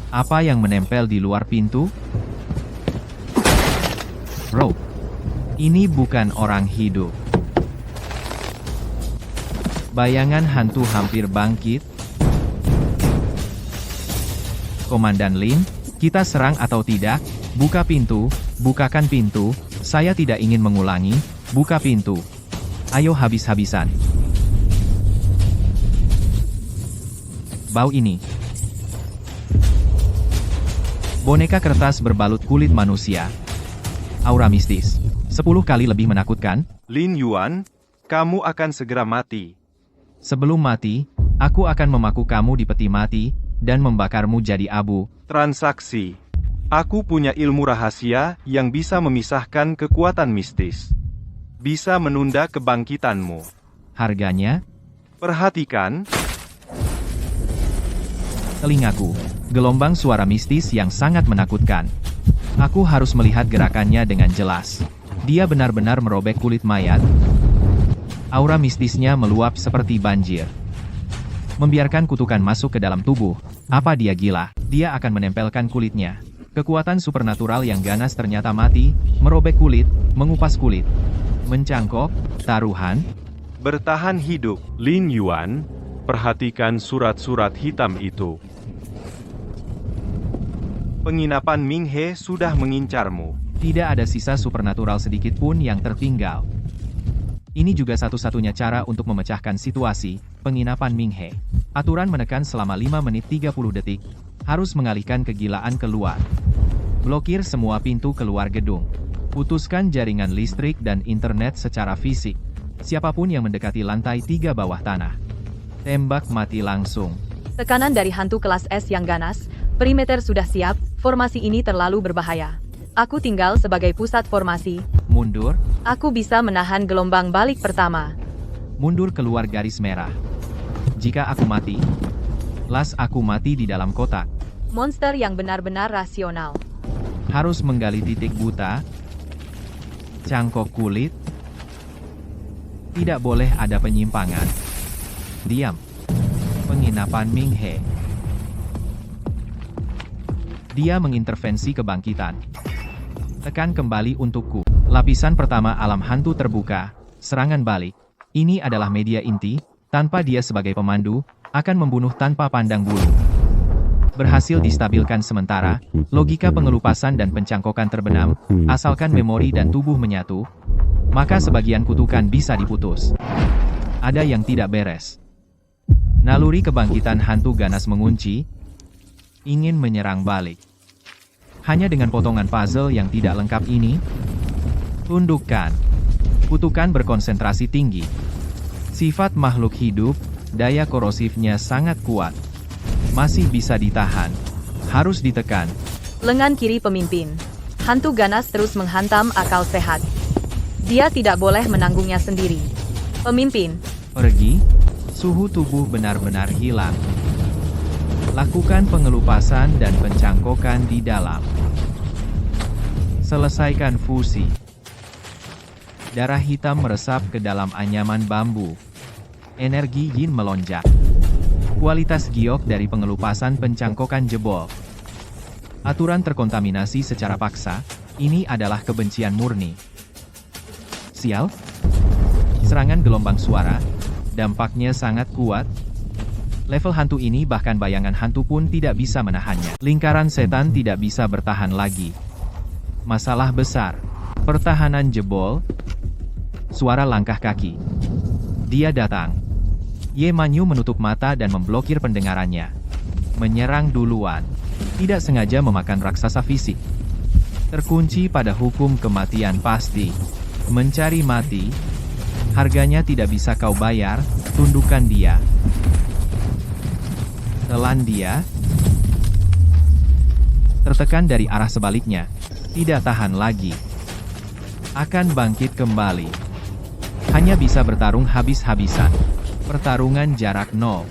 Apa yang menempel di luar pintu? Bro, ini bukan orang hidup. Bayangan hantu hampir bangkit. Komandan Lin, kita serang atau tidak? Buka pintu, bukakan pintu, saya tidak ingin mengulangi, buka pintu. Ayo habis-habisan. Bau ini. Boneka kertas berbalut kulit manusia. Aura mistis. 10 kali lebih menakutkan. Lin Yuan, kamu akan segera mati. Sebelum mati, aku akan memaku kamu di peti mati, dan membakarmu jadi abu. Transaksi. Aku punya ilmu rahasia yang bisa memisahkan kekuatan mistis. Bisa menunda kebangkitanmu. Harganya? Perhatikan. Telingaku. Gelombang suara mistis yang sangat menakutkan. Aku harus melihat gerakannya dengan jelas. Dia benar-benar merobek kulit mayat. Aura mistisnya meluap seperti banjir. Membiarkan kutukan masuk ke dalam tubuh. Apa dia gila? Dia akan menempelkan kulitnya. Kekuatan supernatural yang ganas ternyata mati, merobek kulit, mengupas kulit. Mencangkok, taruhan. Bertahan hidup. Lin Yuan, perhatikan surat-surat hitam itu. Penginapan Ming He sudah mengincarmu. Tidak ada sisa supernatural sedikit pun yang tertinggal. Ini juga satu-satunya cara untuk memecahkan situasi, penginapan Ming He. Aturan menekan selama 5 menit 30 detik, harus mengalihkan kegilaan keluar. Blokir semua pintu keluar gedung. Putuskan jaringan listrik dan internet secara fisik. Siapapun yang mendekati lantai 3 bawah tanah. Tembak mati langsung. Tekanan dari hantu kelas S yang ganas, perimeter sudah siap, formasi ini terlalu berbahaya. Aku tinggal sebagai pusat formasi. Mundur. Aku bisa menahan gelombang balik pertama. Mundur keluar garis merah. Jika aku mati, las aku mati di dalam kotak. Monster yang benar-benar rasional. Harus menggali titik buta. Cangkok kulit. Tidak boleh ada penyimpangan. Diam. Penginapan Ming He. Dia mengintervensi kebangkitan. Tekan kembali untukku. Lapisan pertama alam hantu terbuka. Serangan balik. Ini adalah media inti. Tanpa dia sebagai pemandu, akan membunuh tanpa pandang bulu. Berhasil distabilkan sementara, logika pengelupasan dan pencangkokan terbenam, asalkan memori dan tubuh menyatu, maka sebagian kutukan bisa diputus. Ada yang tidak beres. Naluri kebangkitan hantu ganas mengunci, ingin menyerang balik. Hanya dengan potongan puzzle yang tidak lengkap ini, tundukkan. Kutukan berkonsentrasi tinggi. Sifat makhluk hidup, daya korosifnya sangat kuat. Masih bisa ditahan. Harus ditekan. Lengan kiri pemimpin. Hantu ganas terus menghantam akal sehat. Dia tidak boleh menanggungnya sendiri. Pemimpin, Pergi. Suhu tubuh benar-benar hilang. Lakukan pengelupasan dan pencangkokan di dalam. Selesaikan fusi. Darah hitam meresap ke dalam anyaman bambu. Energi yin melonjak. Kualitas giok dari pengelupasan pencangkokan jebol. Aturan terkontaminasi secara paksa, ini adalah kebencian murni. Sial? Serangan gelombang suara, dampaknya sangat kuat. Level hantu ini bahkan bayangan hantu pun tidak bisa menahannya. Lingkaran setan tidak bisa bertahan lagi. Masalah besar. Pertahanan jebol. Suara langkah kaki. Dia datang. Ye Manyu menutup mata dan memblokir pendengarannya. Menyerang duluan. Tidak sengaja memakan raksasa fisik. Terkunci pada hukum kematian pasti. Mencari mati. Harganya tidak bisa kau bayar, tundukkan dia. Telan dia. Tertekan dari arah sebaliknya. Tidak tahan lagi. Akan bangkit kembali. Hanya bisa bertarung habis-habisan. Pertarungan jarak 0.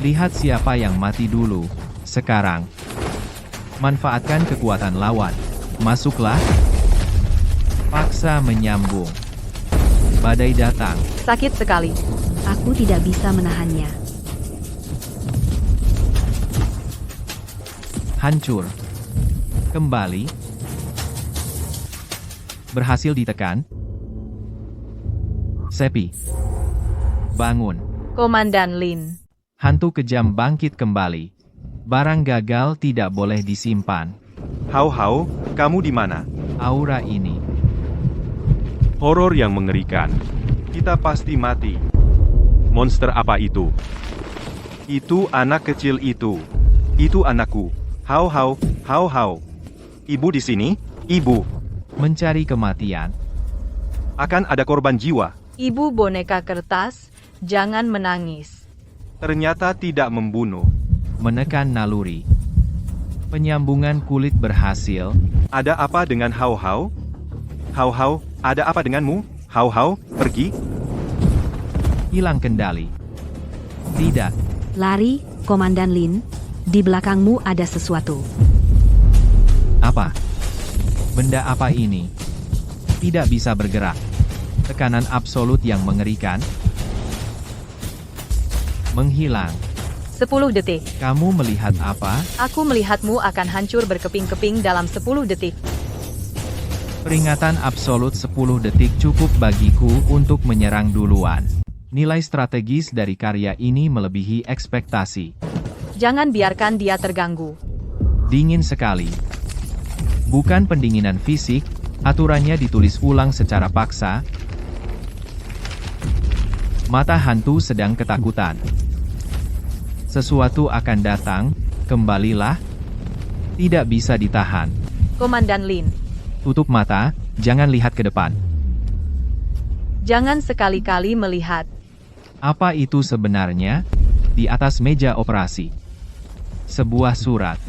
Lihat siapa yang mati dulu. Sekarang. Manfaatkan kekuatan lawan. Masuklah. Paksa menyambung. Badai datang. sakit sekali. Aku tidak bisa menahannya. Hancur. Kembali. Berhasil ditekan. Sepi. Bangun. Komandan Lin. Hantu kejam bangkit kembali. Barang gagal tidak boleh disimpan. Hau, kamu di mana? Aura ini. Horor yang mengerikan. Kita pasti mati. Monster apa itu? Itu anak kecil itu. Itu anakku. Hau. Ibu di sini? Ibu. Mencari kematian. Akan ada korban jiwa. Ibu boneka kertas, jangan menangis. Ternyata tidak membunuh. Menekan naluri. Penyambungan kulit berhasil. Ada apa dengan Hau? Hau, ada apa denganmu? Hau, pergi. Hilang kendali. Tidak. Lari, Komandan Lin. Di belakangmu ada sesuatu. Apa? Benda apa ini? Tidak bisa bergerak. Tekanan absolut yang mengerikan. Menghilang. 10 detik. Kamu melihat apa? Aku melihatmu akan hancur berkeping-keping dalam 10 detik. Peringatan absolut 10 detik cukup bagiku untuk menyerang duluan. Nilai strategis dari karya ini melebihi ekspektasi. Jangan biarkan dia terganggu. Dingin sekali. Bukan pendinginan fisik, aturannya ditulis ulang secara paksa. Mata hantu sedang ketakutan. Sesuatu akan datang, kembalilah. Tidak bisa ditahan. Komandan Lin, Tutup mata, jangan lihat ke depan. jangan sekali-kali melihat. Apa itu sebenarnya? Di atas meja operasi. Sebuah surat.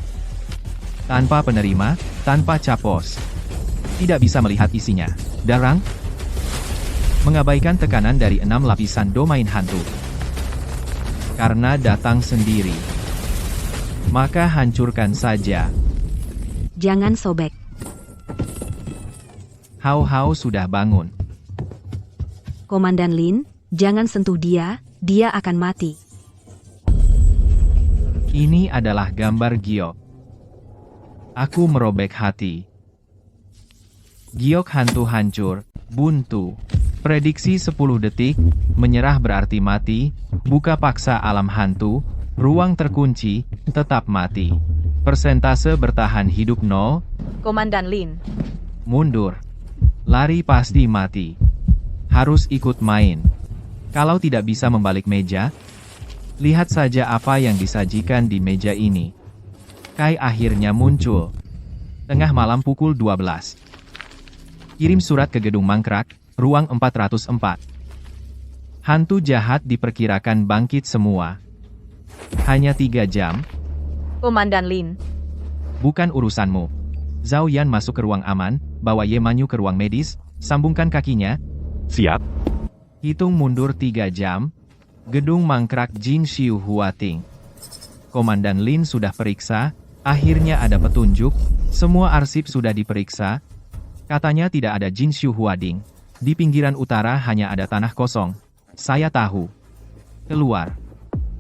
Tanpa penerima, tanpa capos. Tidak bisa melihat isinya. Darang. Mengabaikan tekanan dari 6 lapisan domain hantu. Karena datang sendiri. Maka hancurkan saja. Jangan sobek. Hau sudah bangun. Komandan Lin, jangan sentuh dia, dia akan mati. Ini adalah gambar giok. Aku merobek hati. Giok hantu hancur, buntu. Prediksi 10 detik, menyerah berarti mati, buka paksa alam hantu, ruang terkunci, tetap mati. Persentase bertahan hidup 0, Komandan Lin, mundur. Lari pasti mati. Harus ikut main. Kalau tidak bisa membalik meja, lihat saja apa yang disajikan di meja ini. Kai akhirnya muncul. Tengah malam pukul 12. Kirim surat ke gedung mangkrak, ruang 404. Hantu jahat diperkirakan bangkit semua. Hanya 3 jam, Komandan Lin. bukan urusanmu. Zhao Yan masuk ke ruang aman, bawa Ye Manyu ke ruang medis, sambungkan kakinya, Siap. hitung mundur 3 jam, gedung mangkrak Jin Xiu Huating. Komandan Lin sudah periksa, akhirnya ada petunjuk, semua arsip sudah diperiksa, katanya tidak ada Jin Xiu Huading. Di pinggiran utara hanya ada tanah kosong. Saya tahu. Keluar.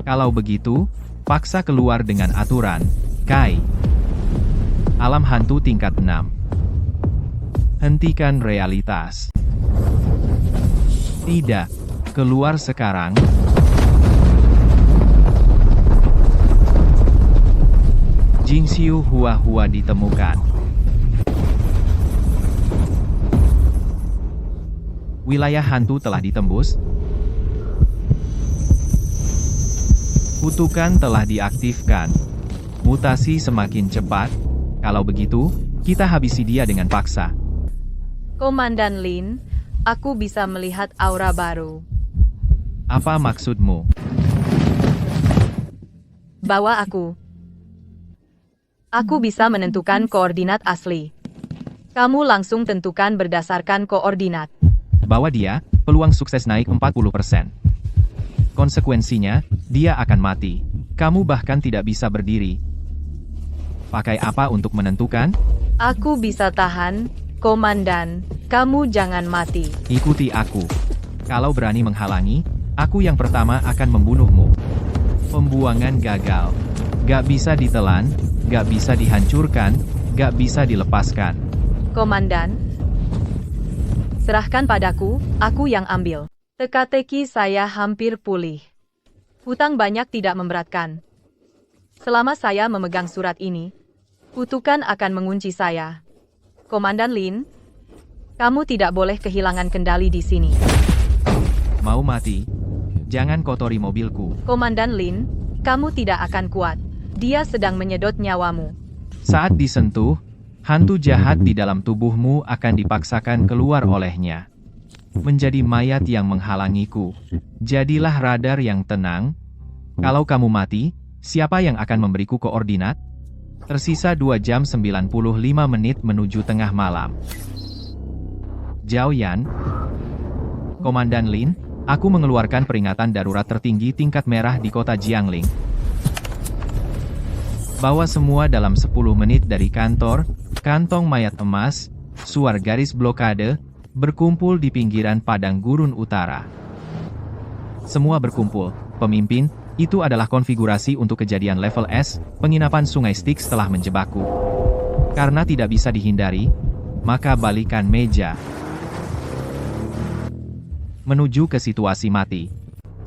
Kalau begitu, paksa keluar dengan aturan. Kai. Alam hantu tingkat 6. Hentikan realitas. Tidak. Keluar sekarang. Jin Xiu Hua ditemukan. Wilayah hantu telah ditembus. Kutukan telah diaktifkan. Mutasi semakin cepat. Kalau begitu, kita habisi dia dengan paksa. Komandan Lin, aku bisa melihat aura baru. Apa maksudmu? Bawa aku. Aku bisa menentukan koordinat asli. Kamu langsung tentukan berdasarkan koordinat. Bawa dia, peluang sukses naik 40%. Konsekuensinya, dia akan mati. Kamu bahkan tidak bisa berdiri. Pakai apa untuk menentukan? Aku bisa tahan, Komandan. Kamu jangan mati. Ikuti aku. Kalau berani menghalangi, aku yang pertama akan membunuhmu. Pembuangan gagal. Gak bisa ditelan, gak bisa dihancurkan, gak bisa dilepaskan. Komandan, serahkan padaku, aku yang ambil. Teka-teki saya hampir pulih. Hutang banyak tidak memberatkan. Selama saya memegang surat ini, kutukan akan mengunci saya. Komandan Lin, kamu tidak boleh kehilangan kendali di sini. Mau mati? Jangan kotori mobilku. Komandan Lin, kamu tidak akan kuat. Dia sedang menyedot nyawamu. Saat disentuh, hantu jahat di dalam tubuhmu akan dipaksakan keluar olehnya. Menjadi mayat yang menghalangiku. Jadilah radar yang tenang. Kalau kamu mati, siapa yang akan memberiku koordinat? Tersisa 2 jam 95 menit menuju tengah malam. Zhao Yan, Komandan Lin, aku mengeluarkan peringatan darurat tertinggi tingkat merah di kota Jiangling. Bawa semua dalam 10 menit dari kantor, kantong mayat emas, suar garis blokade, berkumpul di pinggiran padang gurun utara. Semua berkumpul, pemimpin, itu adalah konfigurasi untuk kejadian level S, penginapan Sungai Styx telah menjebakku. Karena tidak bisa dihindari, maka balikan meja. Menuju ke situasi mati.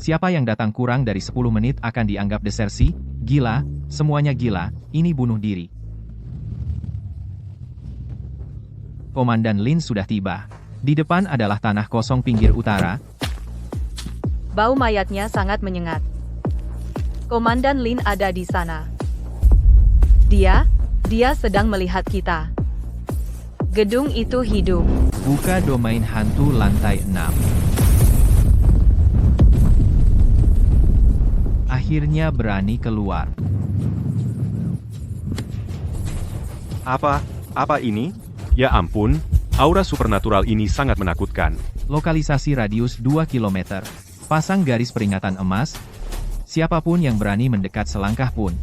Siapa yang datang kurang dari 10 menit akan dianggap desersi, gila, semuanya gila, ini bunuh diri. Komandan Lin sudah tiba. Di depan adalah tanah kosong pinggir utara. Bau mayatnya sangat menyengat. Komandan Lin ada di sana. Dia sedang melihat kita. Gedung itu hidup. Buka domain hantu lantai 6. Akhirnya berani keluar. Apa ini? Ya ampun, aura supernatural ini sangat menakutkan. Lokalisasi radius 2 km. Pasang garis peringatan emas. Siapapun yang berani mendekat selangkah pun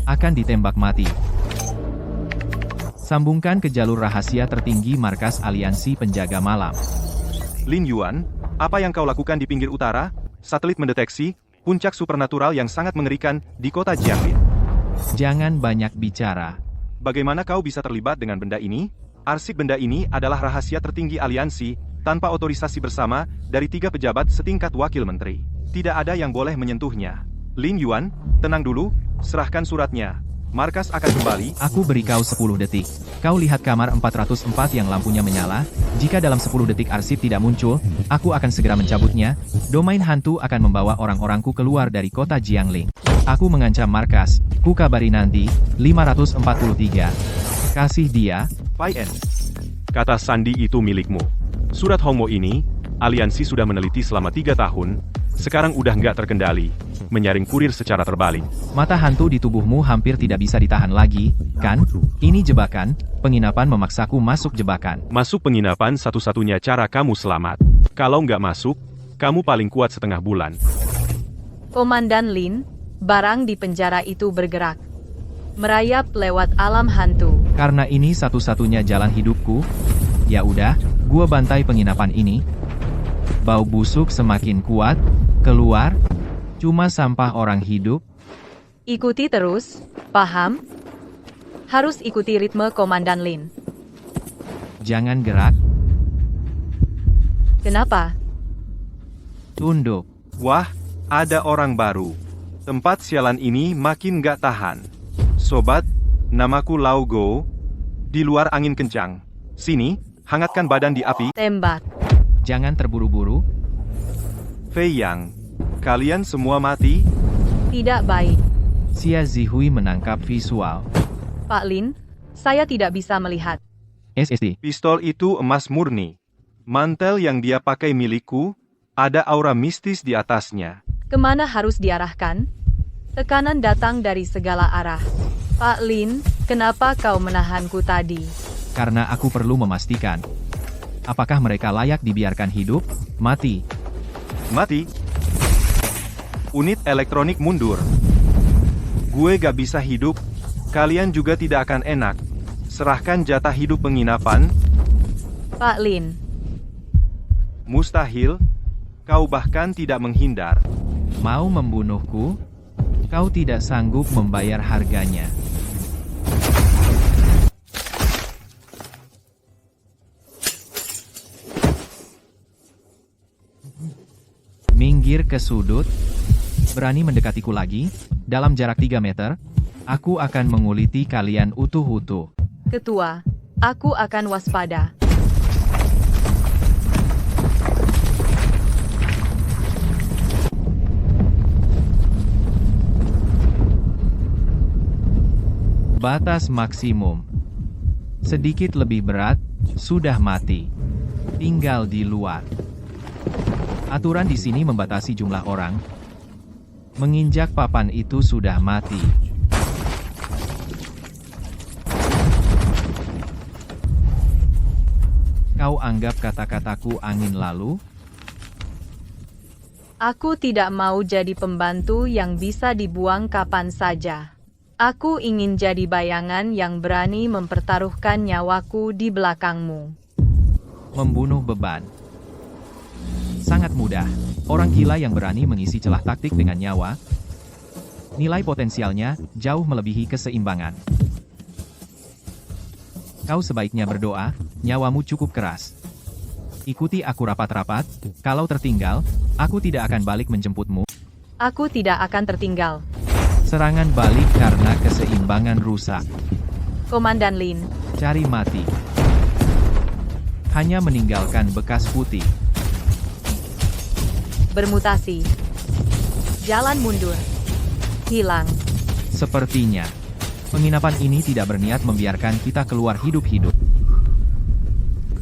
akan ditembak mati. Sambungkan ke jalur rahasia tertinggi markas aliansi penjaga malam. Lin Yuan, apa yang kau lakukan di pinggir utara? Satelit mendeteksi puncak supernatural yang sangat mengerikan di kota Jiangling. Jangan banyak bicara. Bagaimana kau bisa terlibat dengan benda ini? Arsip benda ini adalah rahasia tertinggi aliansi, tanpa otorisasi bersama, dari 3 pejabat setingkat wakil menteri. Tidak ada yang boleh menyentuhnya. Lin Yuan, tenang dulu, serahkan suratnya. Markas akan kembali. Aku beri kau 10 detik. Kau lihat kamar 404 yang lampunya menyala. Jika dalam 10 detik arsip tidak muncul, aku akan segera mencabutnya. Domain hantu akan membawa orang-orangku keluar dari kota Jiangling. Aku mengancam markas. Ku kabari nanti. 543. Kasih dia. Pai En. Kata sandi itu milikmu. Surat Hongmo ini, Aliansi sudah meneliti selama 3 tahun, sekarang udah nggak terkendali, menyaring kurir secara terbalik. Mata hantu di tubuhmu hampir tidak bisa ditahan lagi, kan? Ini jebakan, penginapan memaksaku masuk jebakan. Masuk penginapan satu-satunya cara kamu selamat. Kalau nggak masuk, kamu paling kuat setengah bulan. Komandan Lin, barang di penjara itu bergerak. Merayap lewat alam hantu. Karena ini satu-satunya jalan hidupku, ya udah, gua bantai penginapan ini. Bau busuk semakin kuat, keluar, cuma sampah orang hidup. Ikuti terus, paham? Harus ikuti ritme Komandan Lin. Jangan gerak, Kenapa? tunduk. Wah, ada orang baru. Tempat sialan ini makin nggak tahan. Sobat, namaku Lao Go. Di luar angin kencang. Sini, hangatkan badan di api. Tembak. Jangan terburu-buru, Fei Yang, kalian semua mati? Tidak baik. Xia Zihui menangkap visual. Pak Lin, saya tidak bisa melihat. SSD. Pistol itu emas murni. Mantel yang dia pakai milikku, ada aura mistis di atasnya. Kemana harus diarahkan? Tekanan datang dari segala arah. Pak Lin, kenapa kau menahanku tadi? Karena aku perlu memastikan. Apakah mereka layak dibiarkan hidup, mati? Mati. Unit elektronik mundur. Gue gak bisa hidup, kalian juga tidak akan enak. Serahkan jatah hidup penginapan. Pak Lin, Mustahil, kau bahkan tidak menghindar. Mau membunuhku? Kau tidak sanggup membayar harganya. Minggir ke sudut. Berani mendekatiku lagi? Dalam jarak 3 meter, aku akan menguliti kalian utuh-utuh. Ketua, aku akan waspada. Batas maksimum. Sedikit lebih berat, sudah mati. Tinggal di luar. Aturan di sini membatasi jumlah orang. Menginjak papan itu sudah mati. Kau anggap kata-kataku angin lalu? Aku tidak mau jadi pembantu yang bisa dibuang kapan saja. Aku ingin jadi bayangan yang berani mempertaruhkan nyawaku di belakangmu. Membunuh beban. Sangat mudah. Orang gila yang berani mengisi celah taktik dengan nyawa. Nilai potensialnya jauh melebihi keseimbangan. Kau sebaiknya berdoa, nyawamu cukup keras. Ikuti aku rapat-rapat, kalau tertinggal, aku tidak akan balik menjemputmu. Aku tidak akan tertinggal. Serangan balik karena keseimbangan rusak. Komandan Lin, Cari mati. Hanya meninggalkan bekas putih. bermutasi. Jalan mundur. Hilang. Sepertinya, penginapan ini tidak berniat membiarkan kita keluar hidup-hidup.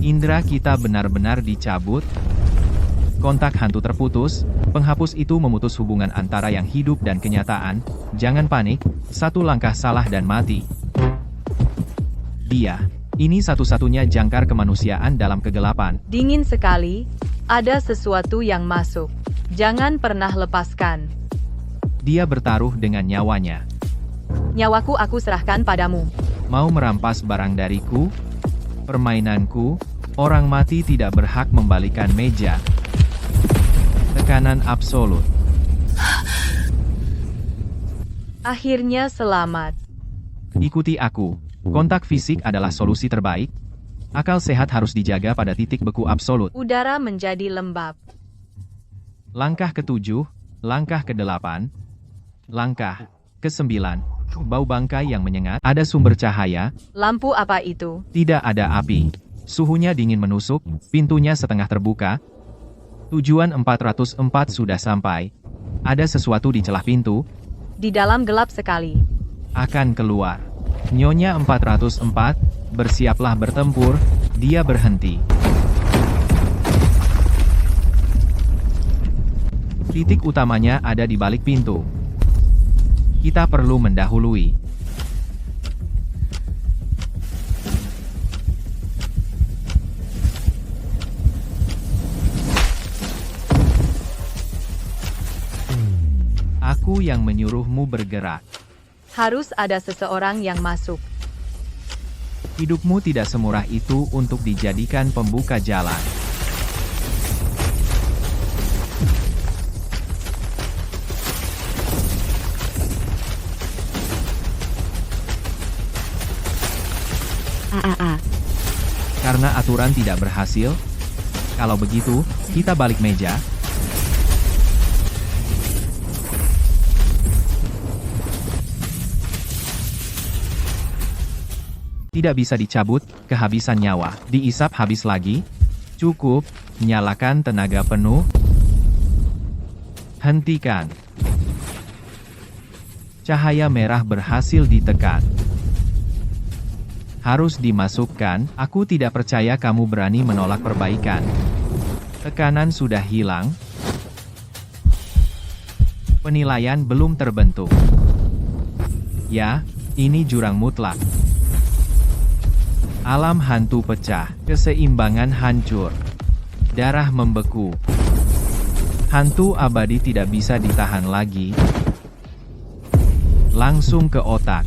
Indra kita benar-benar dicabut. Kontak hantu terputus, penghapus itu memutus hubungan antara yang hidup dan kenyataan. Jangan panik, satu langkah salah dan mati. Dia, ini satu-satunya jangkar kemanusiaan dalam kegelapan. Dingin sekali. Ada sesuatu yang masuk. Jangan pernah lepaskan. Dia bertaruh dengan nyawanya. Nyawaku aku serahkan padamu. Mau merampas barang dariku? Permainanku, orang mati tidak berhak membalikan meja. Tekanan absolut. Akhirnya selamat. Ikuti aku. Kontak fisik adalah solusi terbaik. Akal sehat harus dijaga pada titik beku absolut. Udara menjadi lembab. Langkah ke-7, langkah ke-8, langkah ke-9. Bau bangkai yang menyengat. Ada sumber cahaya. Lampu apa itu? Tidak ada api. Suhunya dingin menusuk, pintunya setengah terbuka. Tujuan 404 sudah sampai. Ada sesuatu di celah pintu. Di dalam gelap sekali. Akan keluar. Nyonya 404, bersiaplah bertempur. Dia berhenti. Titik utamanya ada di balik pintu. Kita perlu mendahului. Aku yang menyuruhmu bergerak. Harus ada seseorang yang masuk. Hidupmu tidak semurah itu untuk dijadikan pembuka jalan. Karena aturan tidak berhasil, kalau begitu, kita balik meja. Tidak bisa dicabut, kehabisan nyawa, diisap habis lagi. Cukup, nyalakan tenaga penuh. Hentikan. Cahaya merah berhasil ditekan. Harus dimasukkan, aku tidak percaya kamu berani menolak perbaikan. Tekanan sudah hilang. Penilaian belum terbentuk. Ya, ini jurang mutlak. Alam hantu pecah, keseimbangan hancur. Darah membeku. Hantu abadi tidak bisa ditahan lagi. Langsung ke otak.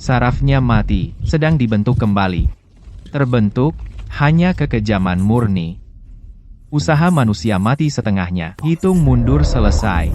Sarafnya mati, sedang dibentuk kembali. Terbentuk, hanya kekejaman murni. Usaha manusia mati setengahnya. Hitung mundur selesai.